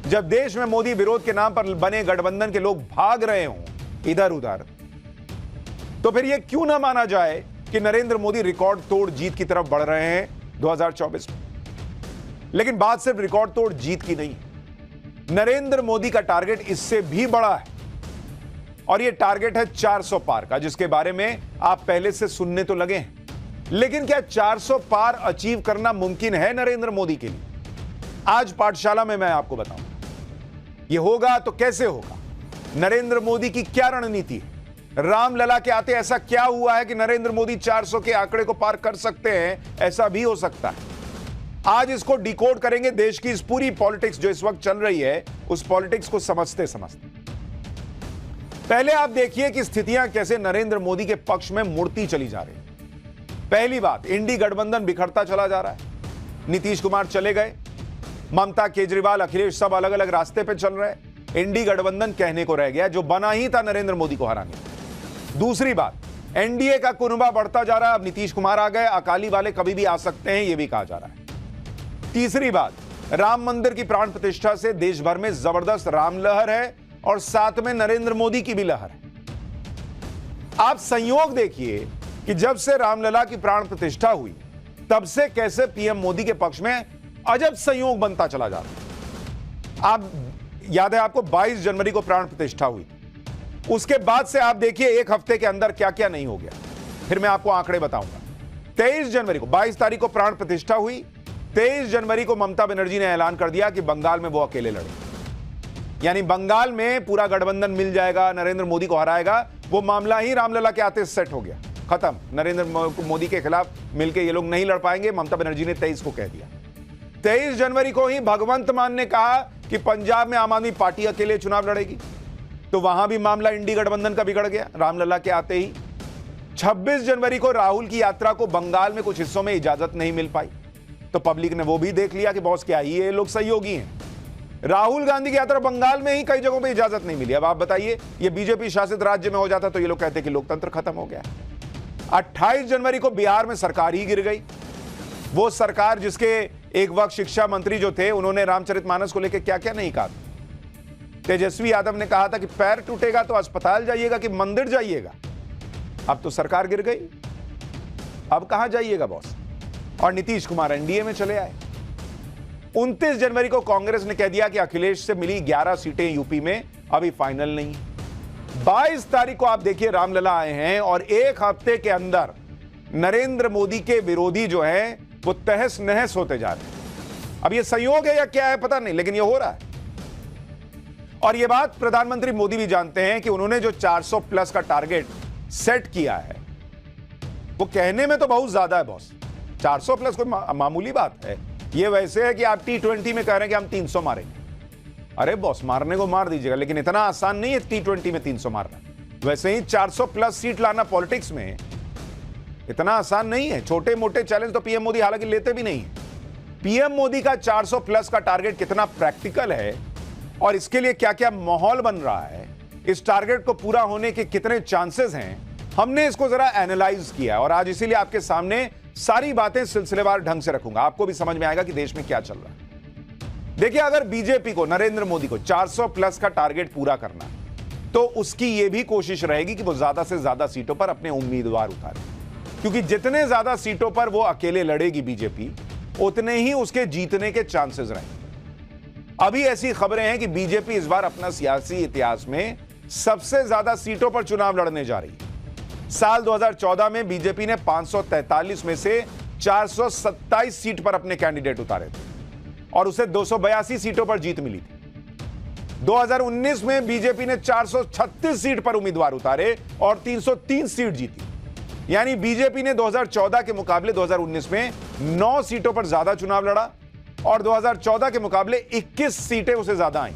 जब देश में मोदी विरोध के नाम पर बने गठबंधन के लोग भाग रहे हों इधर उधर, तो फिर यह क्यों ना माना जाए कि नरेंद्र मोदी रिकॉर्ड तोड़ जीत की तरफ बढ़ रहे हैं 2024 में। लेकिन बात सिर्फ रिकॉर्ड तोड़ जीत की नहीं, नरेंद्र मोदी का टारगेट इससे भी बड़ा है और यह टारगेट है 400 पार का, जिसके बारे में आप पहले से सुनने तो लगे हैं। लेकिन क्या 400 पार अचीव करना मुमकिन है नरेंद्र मोदी के लिए? आज पाठशाला में मैं आपको बताऊंगा यह होगा तो कैसे होगा, नरेंद्र मोदी की क्या रणनीति है, रामलला के आते ऐसा क्या हुआ है कि नरेंद्र मोदी 400 के आंकड़े को पार कर सकते हैं, ऐसा भी हो सकता है। आज इसको डिकोड करेंगे, देश की इस पूरी पॉलिटिक्स जो इस वक्त चल रही है उस पॉलिटिक्स को समझते समझते। पहले आप देखिए कि स्थितियां कैसे नरेंद्र मोदी के पक्ष में मुड़ती चली जा रही है। पहली बात, इंडी गठबंधन बिखरता चला जा रहा है। नीतीश कुमार चले गए, ममता, केजरीवाल, अखिलेश सब अलग अलग रास्ते पे चल रहे हैं। इंडी गठबंधन कहने को रह गया जो बना ही था नरेंद्र मोदी को हराने। दूसरी बात, एनडीए का कुनबा बढ़ता जा रहा है। अब नीतीश कुमार आ गए, अकाली वाले कभी भी आ सकते हैं, यह भी कहा जा रहा है। तीसरी बात, राम मंदिर की प्राण प्रतिष्ठा से देश भर में जबरदस्त राम लहर है और साथ में नरेंद्र मोदी की भी लहर है। आप संयोग देखिए कि जब से रामलला की प्राण प्रतिष्ठा हुई तब से कैसे पीएम मोदी के पक्ष में अजब संयोग बनता चला जा रहा है। आप याद है आपको 22 जनवरी को प्राण प्रतिष्ठा हुई, उसके बाद से आप देखिए एक हफ्ते के अंदर क्या क्या नहीं हो गया। फिर मैं आपको आंकड़े बताऊंगा। 23 जनवरी को, 22 तारीख को प्राण प्रतिष्ठा हुई, 23 जनवरी को ममता बनर्जी ने ऐलान कर दिया कि बंगाल में वो अकेले लड़े, यानी बंगाल में पूरा गठबंधन मिल जाएगा, नरेंद्र मोदी को हराएगा। वो मामला ही रामलला के आते सेट हो गया, खत्म। नरेंद्र मोदी के खिलाफ मिलकर ये लोग नहीं लड़ पाएंगे, ममता बनर्जी ने 23 को कह दिया। 23 जनवरी को ही भगवंत मान ने कहा कि पंजाब में आम आदमी पार्टी अकेले चुनाव लड़ेगी, तो वहां भी मामला इंडी गठबंधन का बिगड़ गया रामलला के आते ही। 26 जनवरी को राहुल की यात्रा को बंगाल में कुछ हिस्सों में इजाजत नहीं मिल पाई, तो पब्लिक ने वो भी देख लिया कि बॉस क्या ये लोग सहयोगी हैं। राहुल गांधी की यात्रा बंगाल में ही कई जगहों पे इजाजत नहीं मिली। अब आप बताइए, ये बीजेपी शासित राज्य में हो जाता तो ये लोग कहते कि लोकतंत्र खत्म हो गया। 28 जनवरी को बिहार में सरकार ही गिर गई। वो सरकार जिसके एक वक्त शिक्षा मंत्री जो थे, उन्होंने रामचरितमानस को लेकर क्या क्या नहीं कहा। तेजस्वी यादव ने कहा था कि पैर टूटेगा तो अस्पताल जाइएगा कि मंदिर जाइएगा। अब तो सरकार गिर गई, अब कहां जाइएगा बॉस। और नीतीश कुमार एनडीए में चले आए। 29 जनवरी को कांग्रेस ने कह दिया कि अखिलेश से मिली 11 सीटें यूपी में अभी फाइनल नहीं। 22 तारीख को आप देखिए रामलला आए हैं और एक हफ्ते के अंदर नरेंद्र मोदी के विरोधी जो हैं वो तहस नहस होते जा रहे हैं। अब ये संयोग है या क्या है पता नहीं, लेकिन ये हो रहा है। और ये बात प्रधानमंत्री मोदी भी जानते हैं कि उन्होंने जो 400 प्लस का टारगेट सेट किया है वो कहने में तो बहुत ज्यादा है बॉस। 400 प्लस कोई मामूली बात है। ये वैसे है कि आप T20 में कह रहे हैं कि हम 300 मारेंगे। अरे बॉस, मारने को मार दीजिएगा, लेकिन इतना आसान नहीं है T20 में 300 मारना। वैसे ही 400 प्लस सीट लाना पॉलिटिक्स में इतना आसान नहीं है। छोटे मोटे चैलेंज तो पीएम मोदी हालांकि लेते भी नहीं है। पीएम मोदी का 400 प्लस का टारगेट कितना प्रैक्टिकल है और इसके लिए क्या क्या माहौल बन रहा है, इस टारगेट को पूरा होने के कितने चांसेस हैं, हमने इसको जरा एनालाइज किया और आज इसीलिए आपके सामने सारी बातें सिलसिलेवार ढंग से रखूंगा। आपको भी समझ में आएगा कि देश में क्या चल रहा है। देखिए, अगर बीजेपी को, नरेंद्र मोदी को 400 प्लस का टारगेट पूरा करना है तो उसकी यह भी कोशिश रहेगी कि वो ज्यादा से ज्यादा सीटों पर अपने उम्मीदवार उतारे, क्योंकि जितने ज्यादा सीटों पर वो अकेले लड़ेगी बीजेपी, उतने ही उसके जीतने के चांसेस रहेंगे। अभी ऐसी खबरें हैं कि बीजेपी इस बार अपना सियासी इतिहास में सबसे ज्यादा सीटों पर चुनाव लड़ने जा रही है। साल 2014 में बीजेपी ने 543 में से 427 सीट पर अपने कैंडिडेट उतारे थे और उसे 282 सीटों पर जीत मिली थी। 2019 में बीजेपी ने 436 सीट पर उम्मीदवार उतारे और 303 सीट जीती। यानी बीजेपी ने 2014 के मुकाबले 2019 में 9 सीटों पर ज्यादा चुनाव लड़ा और 2014 के मुकाबले 21 सीटें उसे ज्यादा आई।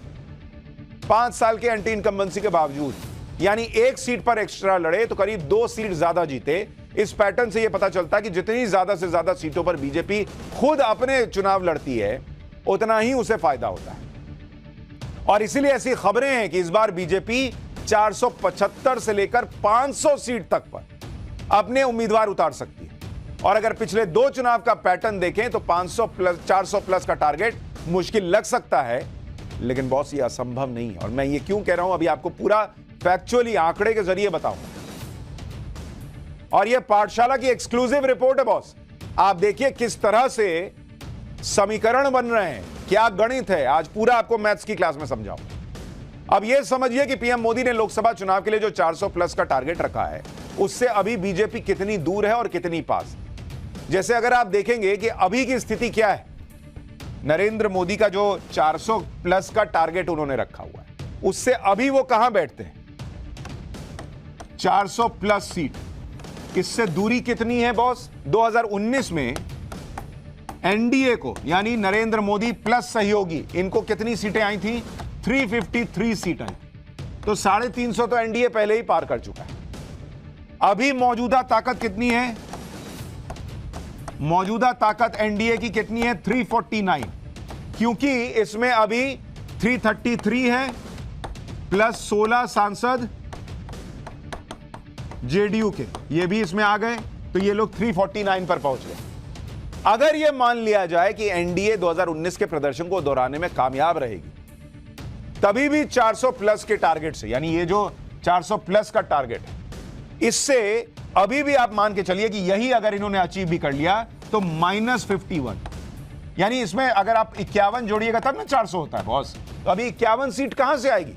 5 साल के एंटी इनकम्बेंसी के बावजूद, यानी 1 सीट पर एक्स्ट्रा लड़े तो करीब 2 सीट ज्यादा जीते। इस पैटर्न से यह पता चलता है कि जितनी ज्यादा से ज्यादा सीटों पर बीजेपी खुद अपने चुनाव लड़ती है, उतना ही उसे फायदा होता है। और इसीलिए ऐसी खबरें हैं कि इस बार बीजेपी 475 से लेकर 500 सीट तक पर अपने उम्मीदवार उतार सकती है। और अगर पिछले 2 चुनाव का पैटर्न देखें तो 500 प्लस 400 प्लस का टारगेट मुश्किल लग सकता है, लेकिन बॉस ये असंभव नहीं है। और मैं ये क्यों कह रहा हूं, अभी आपको पूरा फैक्चुअली आंकड़े के जरिए बताऊंगा। और ये पाठशाला की एक्सक्लूसिव रिपोर्ट है बॉस। आप देखिए किस तरह से समीकरण बन रहे हैं, क्या गणित है। आज पूरा आपको मैथ्स की क्लास में समझाऊंगा। अब यह समझिए कि पीएम मोदी ने लोकसभा चुनाव के लिए जो 400 प्लस का टारगेट रखा है, उससे अभी बीजेपी कितनी दूर है और कितनी पास। जैसे अगर आप देखेंगे कि अभी की स्थिति क्या है, नरेंद्र मोदी का जो 400 प्लस का टारगेट उन्होंने रखा हुआ है, उससे अभी वो कहां बैठते हैं, 400 प्लस सीट। इससे दूरी कितनी है बॉस? 2019 में एनडीए को, यानी नरेंद्र मोदी प्लस सहयोगी, इनको कितनी सीटें आई थी? 353 सीटें। तो 350 तो एनडीए पहले ही पार कर चुका है। अभी मौजूदा ताकत कितनी है? मौजूदा ताकत एनडीए की कितनी है? 349, क्योंकि इसमें अभी 333 है प्लस 16 सांसद जेडीयू के, ये भी इसमें आ गए, तो ये लोग 349 पर पहुंच गए। अगर ये मान लिया जाए कि एनडीए 2019 के प्रदर्शन को दोहराने में कामयाब रहेगी, तभी भी 400 प्लस के टारगेट से, यानी ये जो 400 प्लस का टारगेट है, इससे अभी भी आप मान के चलिए कि यही अगर इन्होंने अचीव भी कर लिया तो -51, यानी इसमें अगर आप 51 जोड़िएगा तब ना 400 होता है बॉस। तो अभी 51 सीट कहां से आएगी?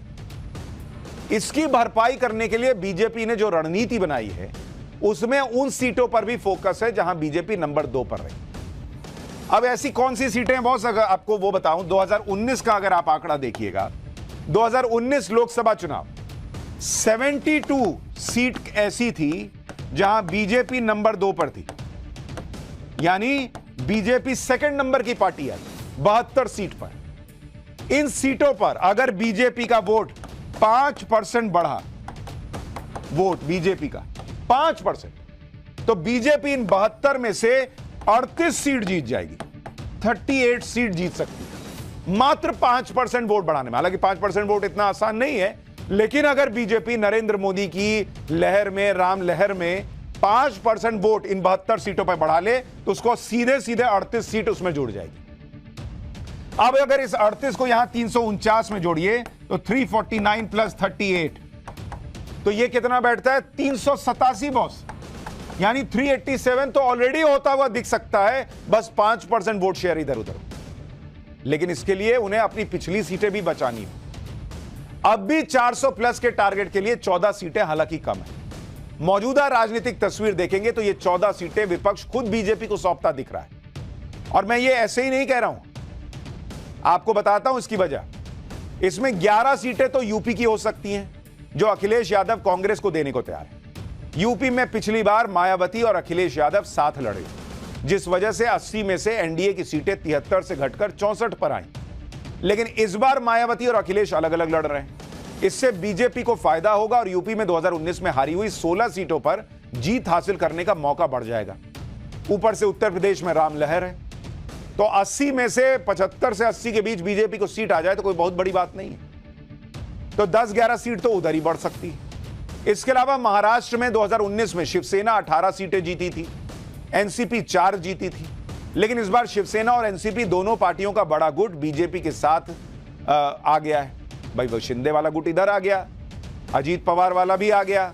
इसकी भरपाई करने के लिए बीजेपी ने जो रणनीति बनाई है, उसमें उन सीटों पर भी फोकस है जहां बीजेपी नंबर 2 पर रही। अब ऐसी कौन सी सीटें हैं बॉस, अगर आपको वो बताऊं, 2019 का अगर आप आंकड़ा देखिएगा, 2019 लोकसभा चुनाव 72 सीट ऐसी थी जहां बीजेपी नंबर 2 पर थी, यानी बीजेपी सेकंड नंबर की पार्टी है 72 सीट पर। इन सीटों पर अगर बीजेपी का वोट 5% बढ़ा, वोट बीजेपी का 5%, तो बीजेपी इन 72 में से 38 सीट जीत जाएगी, 38 सीट जीत सकती है मात्र 5% वोट बढ़ाने में। हालांकि 5% वोट इतना आसान नहीं है, लेकिन अगर बीजेपी नरेंद्र मोदी की लहर में, राम लहर में 5% वोट इन 72 सीटों पर बढ़ा ले, तो उसको सीधे सीधे 38 सीट उसमें जुड़ जाएगी। अब अगर इस 38 को यहां 349 में जोड़िए तो 349 प्लस 38, तो ये कितना बैठता है? 387 बॉस, यानी 387 तो ऑलरेडी होता हुआ दिख सकता है, बस 5% वोट शेयर इधर उधर। लेकिन इसके लिए उन्हें अपनी पिछली सीटें भी बचानी है। अब भी 400 प्लस के टारगेट के लिए 14 सीटें हालांकि कम है। मौजूदा राजनीतिक तस्वीर देखेंगे तो ये 14 सीटें विपक्ष खुद बीजेपी को सौंपता दिख रहा है। और मैं ये ऐसे ही नहीं कह रहा हूं, आपको बताता हूं इसकी वजह। इसमें 11 सीटें तो यूपी की हो सकती हैं, जो अखिलेश यादव कांग्रेस को देने को तैयार है। यूपी में पिछली बार मायावती और अखिलेश यादव साथ लड़े, जिस वजह से 80 में से एनडीए की सीटें 73 से घटकर 64 पर आई। लेकिन इस बार मायावती और अखिलेश अलग अलग लड़ रहे हैं। इससे बीजेपी को फायदा होगा और यूपी में 2019 में हारी हुई 16 सीटों पर जीत हासिल करने का मौका बढ़ जाएगा। ऊपर से उत्तर प्रदेश में राम लहर है, तो 80 में से 75 से 80 के बीच बीजेपी को सीट आ जाए तो कोई बहुत बड़ी बात नहीं है। तो 10-11 सीट तो उधर ही बढ़ सकती है। इसके अलावा महाराष्ट्र में 2019 में शिवसेना 18 सीटें जीती थी, एनसीपी 4 जीती थी। लेकिन इस बार शिवसेना और एनसीपी दोनों पार्टियों का बड़ा गुट बीजेपी के साथ आ गया है। भाई वो शिंदे वाला गुट इधर आ गया, अजीत पवार वाला भी आ गया,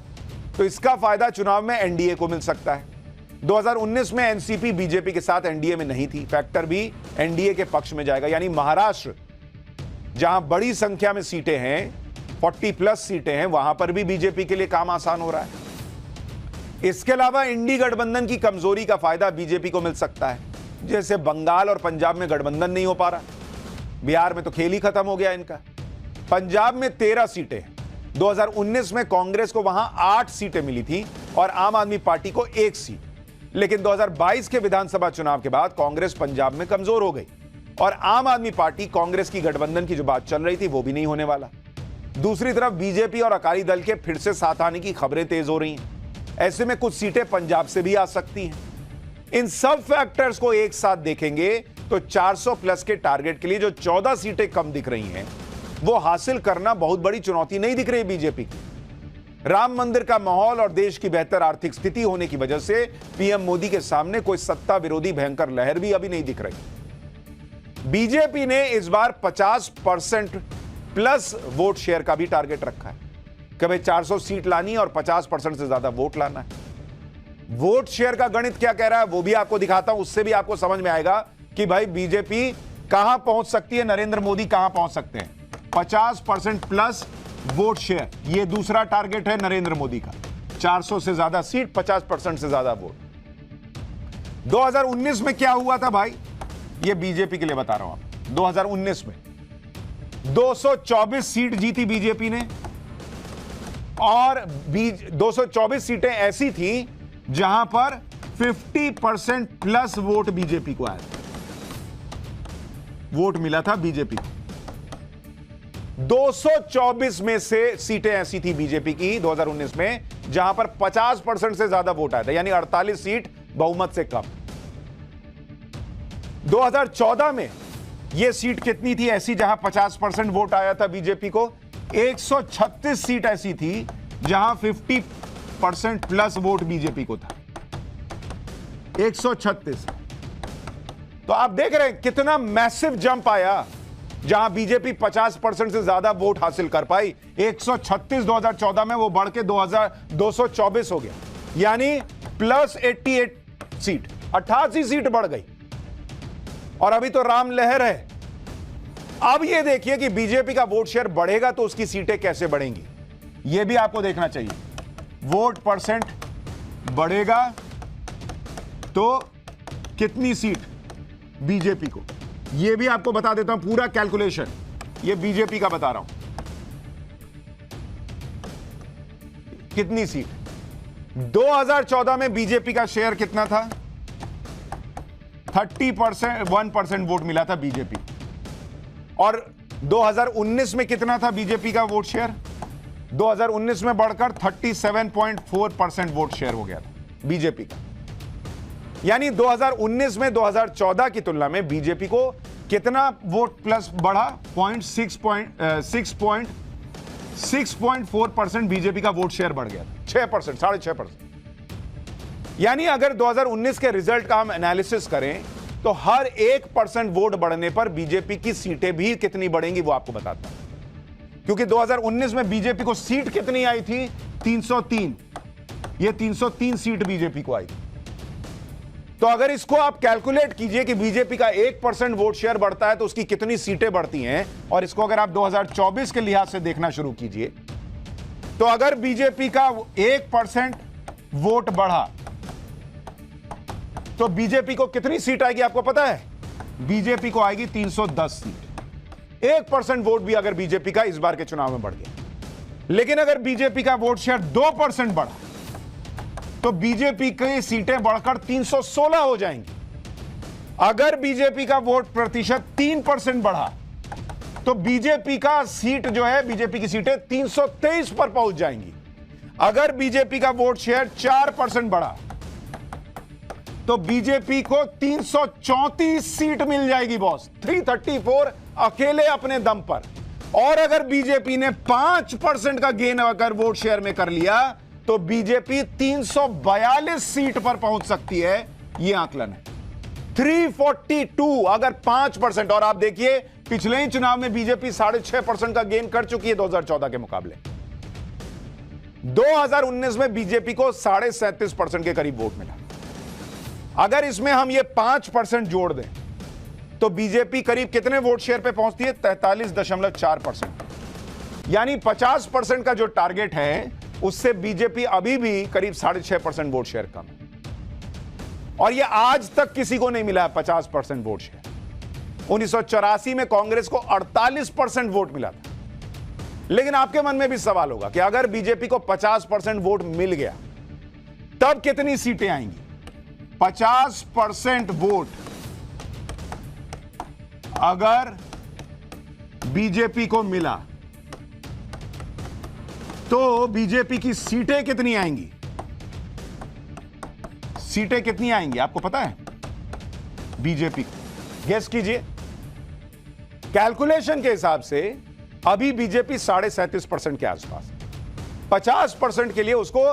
तो इसका फायदा चुनाव में एनडीए को मिल सकता है। 2019 में एनसीपी बीजेपी के साथ एनडीए में नहीं थी, फैक्टर भी एनडीए के पक्ष में जाएगा। यानी महाराष्ट्र जहां बड़ी संख्या में सीटें हैं, 40 प्लस सीटें हैं, वहां पर भी बीजेपी के लिए काम आसान हो रहा है। इसके अलावा इंडी गठबंधन की कमजोरी का फायदा बीजेपी को मिल सकता है। जैसे बंगाल और पंजाब में गठबंधन नहीं हो पा रहा, बिहार में तो खेल ही खत्म हो गया इनका। पंजाब में 13 सीटें हैं, 2019 में कांग्रेस को वहां 8 सीटें मिली थी और आम आदमी पार्टी को 1 सीट। लेकिन 2022 के विधानसभा चुनाव के बाद कांग्रेस पंजाब में कमजोर हो गई और आम आदमी पार्टी कांग्रेस की गठबंधन की जो बात चल रही थी वो भी नहीं होने वाला। दूसरी तरफ बीजेपी और अकाली दल के फिर से साथ आने की खबरें तेज हो रही हैं। ऐसे में कुछ सीटें पंजाब से भी आ सकती हैं। इन सब फैक्टर्स को एक साथ देखेंगे तो 400 प्लस के टारगेट के लिए जो 14 सीटें कम दिख रही हैं, वो हासिल करना बहुत बड़ी चुनौती नहीं दिख रही बीजेपी की। राम मंदिर का माहौल और देश की बेहतर आर्थिक स्थिति होने की वजह से पीएम मोदी के सामने कोई सत्ता विरोधी भयंकर लहर भी अभी नहीं दिख रही। बीजेपी ने इस बार 50% प्लस वोट शेयर का भी टारगेट रखा है कि भाई 400 सीट लानी है और 50% से ज्यादा वोट लाना है। वोट शेयर का गणित क्या कह रहा है वो भी आपको दिखाता हूं, उससे भी आपको समझ में आएगा कि भाई बीजेपी कहां पहुंच सकती है, नरेंद्र मोदी कहां पहुंच सकते हैं। 50% प्लस वोट शेयर, यह दूसरा टारगेट है नरेंद्र मोदी का। 400 से ज्यादा सीट, 50% से ज्यादा वोट। 2019 में क्या हुआ था भाई, यह बीजेपी के लिए बता रहा हूं आप। 2019 में 224 सीट जीती बीजेपी ने, और 224 सीटें ऐसी थी जहां पर 50% प्लस वोट बीजेपी को आया था, वोट मिला था बीजेपी को। 224 में से सीटें ऐसी थी बीजेपी की 2019 में जहां पर 50% से ज्यादा वोट आया था, यानी 48 सीट बहुमत से कम। 2014 में यह सीट कितनी थी ऐसी जहां 50% वोट आया था बीजेपी को? 136 सीट ऐसी थी जहां 50% प्लस वोट बीजेपी को था। 136। तो आप देख रहे हैं कितना मैसिव जंप आया जहां बीजेपी 50% से ज्यादा वोट हासिल कर पाई। 136 2014 में, वो बढ़ के 224 हो गया, यानी प्लस 88 सीट, 88 सीट बढ़ गई। और अभी तो राम लहर है। अब यह देखिए कि बीजेपी का वोट शेयर बढ़ेगा तो उसकी सीटें कैसे बढ़ेंगी, यह भी आपको देखना चाहिए। वोट परसेंट बढ़ेगा तो कितनी सीट बीजेपी को, यह भी आपको बता देता हूं, पूरा कैलकुलेशन यह बीजेपी का बता रहा हूं। कितनी सीट 2014 में बीजेपी का शेयर कितना था? 30%, 1% वोट मिला था बीजेपी। और 2019 में कितना था बीजेपी का वोट शेयर? 2019 में बढ़कर 37.4% वोट शेयर हो गया था बीजेपी का। यानी 2019 में 2014 की तुलना में बीजेपी को कितना वोट प्लस बढ़ा? 6.4% बीजेपी का वोट शेयर बढ़ गया था। 6%, 6.5%। यानी अगर 2019 के रिजल्ट का हम एनालिसिस करें तो हर 1% वोट बढ़ने पर बीजेपी की सीटें भी कितनी बढ़ेंगी वो आपको बताता हूं। क्योंकि 2019 में बीजेपी को सीट कितनी आई थी? 303। ये 303 सीट बीजेपी को आई। तो अगर इसको आप कैलकुलेट कीजिए कि बीजेपी का 1% वोट शेयर बढ़ता है तो उसकी कितनी सीटें बढ़ती हैं, और इसको अगर आप 2024 के लिहाज से देखना शुरू कीजिए तो अगर बीजेपी का 1% वोट बढ़ा तो बीजेपी को कितनी सीट आएगी आपको पता है? बीजेपी को आएगी 310 सीट। 1% वोट भी अगर बीजेपी का इस बार के चुनाव में बढ़ गया। लेकिन अगर बीजेपी का वोट शेयर 2% बढ़ा तो बीजेपी की सीटें बढ़कर 316 हो जाएंगी। अगर बीजेपी का वोट प्रतिशत 3% बढ़ा तो बीजेपी का सीट जो है, बीजेपी की सीटें 323 पर पहुंच जाएंगी। अगर बीजेपी का वोट शेयर 4% बढ़ा तो बीजेपी को 334 सीट मिल जाएगी बॉस, 334 अकेले अपने दम पर। और अगर बीजेपी ने 5% का गेन अगर वोट शेयर में कर लिया तो बीजेपी 342 सीट पर पहुंच सकती है। यह आंकलन है 342 अगर 5%। और आप देखिए पिछले ही चुनाव में बीजेपी 6.5% का गेन कर चुकी है 2014 के मुकाबले। 2019 में बीजेपी को 37.5% के करीब वोट मिला। अगर इसमें हम ये 5% जोड़ दें तो बीजेपी करीब कितने वोट शेयर पे पहुंचती है? 43.4%। यानी 50% का जो टारगेट है उससे बीजेपी अभी भी करीब 6.5% वोट शेयर कम है। और यह आज तक किसी को नहीं मिला है 50% वोट शेयर। 1984 में कांग्रेस को 48% वोट मिला था। लेकिन आपके मन में भी सवाल होगा कि अगर बीजेपी को 50% वोट मिल गया तब कितनी सीटें आएंगी? 50% वोट अगर बीजेपी को मिला तो बीजेपी की सीटें कितनी आएंगी? सीटें कितनी आएंगी आपको पता है? बीजेपी गेस कीजिए। कैलकुलेशन के हिसाब से अभी बीजेपी 37.5% के आसपास। 50% के लिए उसको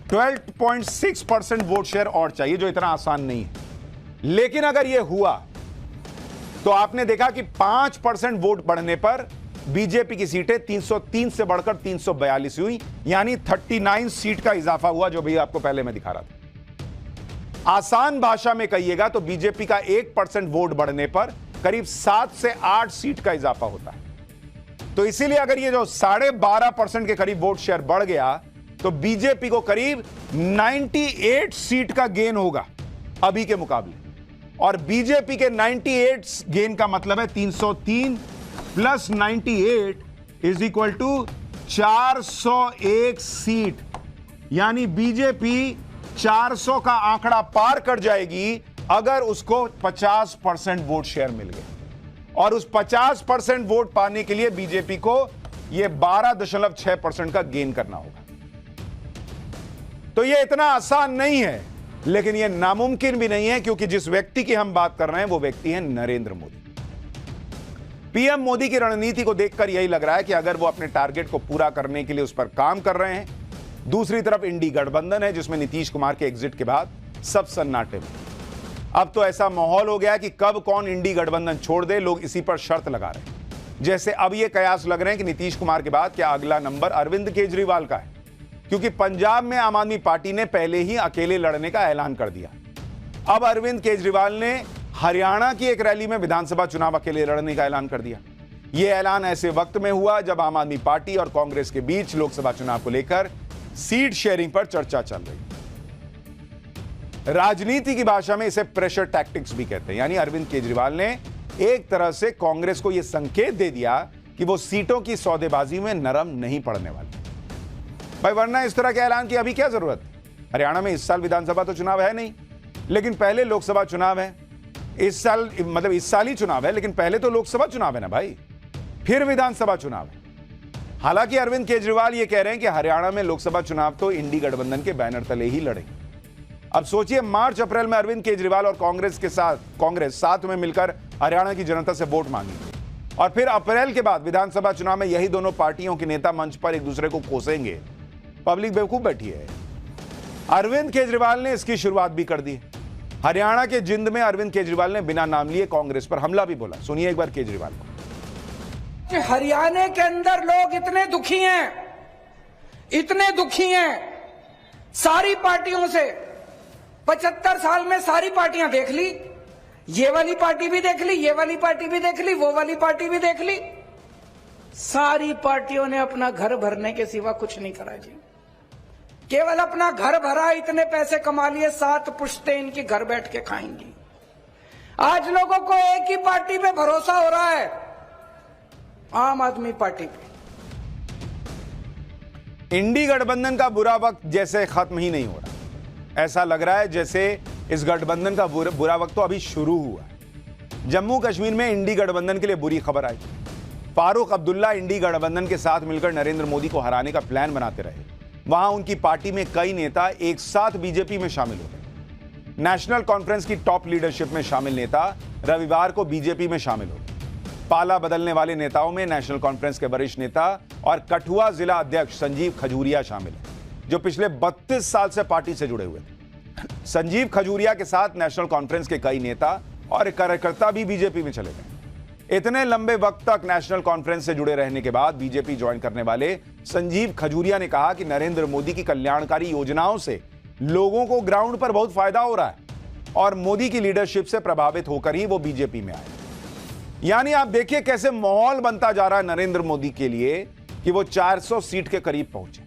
12.6% वोट शेयर और चाहिए, जो इतना आसान नहीं है। लेकिन अगर यह हुआ तो आपने देखा कि 5% वोट बढ़ने पर बीजेपी की सीटें 303 से बढ़कर 342 हुई, यानी 39 सीट का इजाफा हुआ, जो भी आपको पहले मैं दिखा रहा था। आसान भाषा में कहिएगा तो बीजेपी का 1% वोट बढ़ने पर करीब 7 से 8 सीट का इजाफा होता है। तो इसीलिए अगर ये जो 12.5% के करीब वोट शेयर बढ़ गया तो बीजेपी को करीब 98 सीट का गेन होगा अभी के मुकाबले। और बीजेपी के 98 गेन का मतलब है 303 plus 98 is equal to 401 seat, यानी बीजेपी 400 का आंकड़ा पार कर जाएगी अगर उसको 50% वोट शेयर मिल गए। और उस 50% वोट पाने के लिए बीजेपी को यह 12.6% का गेन करना होगा। तो यह इतना आसान नहीं है, लेकिन यह नामुमकिन भी नहीं है, क्योंकि जिस व्यक्ति की हम बात कर रहे हैं वो व्यक्ति है नरेंद्र मोदी। पीएम मोदी की रणनीति को देखकर यही लग रहा है कि अगर वो अपने टारगेट को पूरा करने के लिए उस पर काम कर रहे हैं। दूसरी तरफ इंडी गठबंधन है, जिसमें नीतीश कुमार के एग्जिट के बाद सब सन्नाटे में। अब तो ऐसा माहौल हो गया है कि कब कौन इंडी गठबंधन छोड़ दे, लोग इसी पर शर्त लगा रहे हैं। जैसे अब ये कयास लग रहे हैं कि नीतीश कुमार के बाद क्या अगला नंबर अरविंद केजरीवाल का है, क्योंकि पंजाब में आम आदमी पार्टी ने पहले ही अकेले लड़ने का ऐलान कर दिया। अब अरविंद केजरीवाल ने हरियाणा की एक रैली में विधानसभा चुनाव अकेले लड़ने का ऐलान कर दिया। यह ऐलान ऐसे वक्त में हुआ जब आम आदमी पार्टी और कांग्रेस के बीच लोकसभा चुनाव को लेकर सीट शेयरिंग पर चर्चा चल रही। राजनीति की भाषा में इसे प्रेशर टैक्टिक्स भी कहते हैं, यानी अरविंद केजरीवाल ने एक तरह से कांग्रेस को यह संकेत दे दिया कि वो सीटों की सौदेबाजी में नरम नहीं पड़ने वाले भाई, वरना इस तरह के ऐलान की अभी क्या जरूरत। हरियाणा में इस साल विधानसभा तो चुनाव है नहीं, लेकिन पहले लोकसभा चुनाव है। इस साल मतलब इस साल ही चुनाव है, लेकिन पहले तो लोकसभा चुनाव है ना भाई, फिर विधानसभा चुनाव है। हालांकि अरविंद केजरीवाल ये कह रहे हैं कि हरियाणा में लोकसभा चुनाव तो इंडी गठबंधन के बैनर तले ही लड़ेंगे। अब सोचिए, मार्च अप्रैल में अरविंद केजरीवाल और कांग्रेस साथ में मिलकर हरियाणा की जनता से वोट मांगेंगे, और फिर अप्रैल के बाद विधानसभा चुनाव में यही दोनों पार्टियों के नेता मंच पर एक दूसरे को कोसेंगे। पब्लिक बेवकूफ बैठी है। अरविंद केजरीवाल ने इसकी शुरुआत भी कर दी। हरियाणा के जिंद में अरविंद केजरीवाल ने बिना नाम लिए कांग्रेस पर हमला भी बोला। सुनिए एक बार केजरीवाल को। कि हरियाणा के अंदर लोग इतने दुखी हैं सारी पार्टियों से। 75 साल में सारी पार्टियां देख ली, ये वाली पार्टी भी देख ली, ये वाली पार्टी भी देख ली, वो वाली पार्टी भी देख ली। सारी पार्टियों ने अपना घर भरने के सिवा कुछ नहीं करा जी, केवल अपना घर भरा, इतने पैसे कमा लिए, 7 पुश्ते इनकी घर बैठ के खाएंगी। आज लोगों को एक ही पार्टी पे भरोसा हो रहा है, आम आदमी पार्टी पे। इंडी गठबंधन का बुरा वक्त जैसे खत्म ही नहीं हो रहा, ऐसा लग रहा है जैसे इस गठबंधन का बुरा वक्त तो अभी शुरू हुआ है। जम्मू कश्मीर में इंडी गठबंधन के लिए बुरी खबर आई। फारूक अब्दुल्ला इंडी गठबंधन के साथ मिलकर नरेंद्र मोदी को हराने का प्लान बनाते रहे। वहां उनकी पार्टी में कई नेता एक साथ बीजेपी में शामिल हो गए। नेशनल कॉन्फ्रेंस की टॉप लीडरशिप में शामिल नेता रविवार को बीजेपी में शामिल हो गए। पाला बदलने वाले नेताओं में नेशनल कॉन्फ्रेंस के वरिष्ठ नेता और कठुआ जिला अध्यक्ष संजीव खजूरिया शामिल हैं, जो पिछले 32 साल से पार्टी से जुड़े हुए थे। संजीव खजूरिया के साथ नेशनल कॉन्फ्रेंस के कई नेता और कार्यकर्ता भी बीजेपी में चले गए। इतने लंबे वक्त तक नेशनल कॉन्फ्रेंस से जुड़े रहने के बाद बीजेपी ज्वाइन करने वाले संजीव खजूरिया ने कहा कि नरेंद्र मोदी की कल्याणकारी योजनाओं से लोगों को ग्राउंड पर बहुत फायदा हो रहा है और मोदी की लीडरशिप से प्रभावित होकर ही वो बीजेपी में आए। यानी आप देखिए कैसे माहौल बनता जा रहा है नरेंद्र मोदी के लिए कि वो 400 सीट के करीब पहुंचे।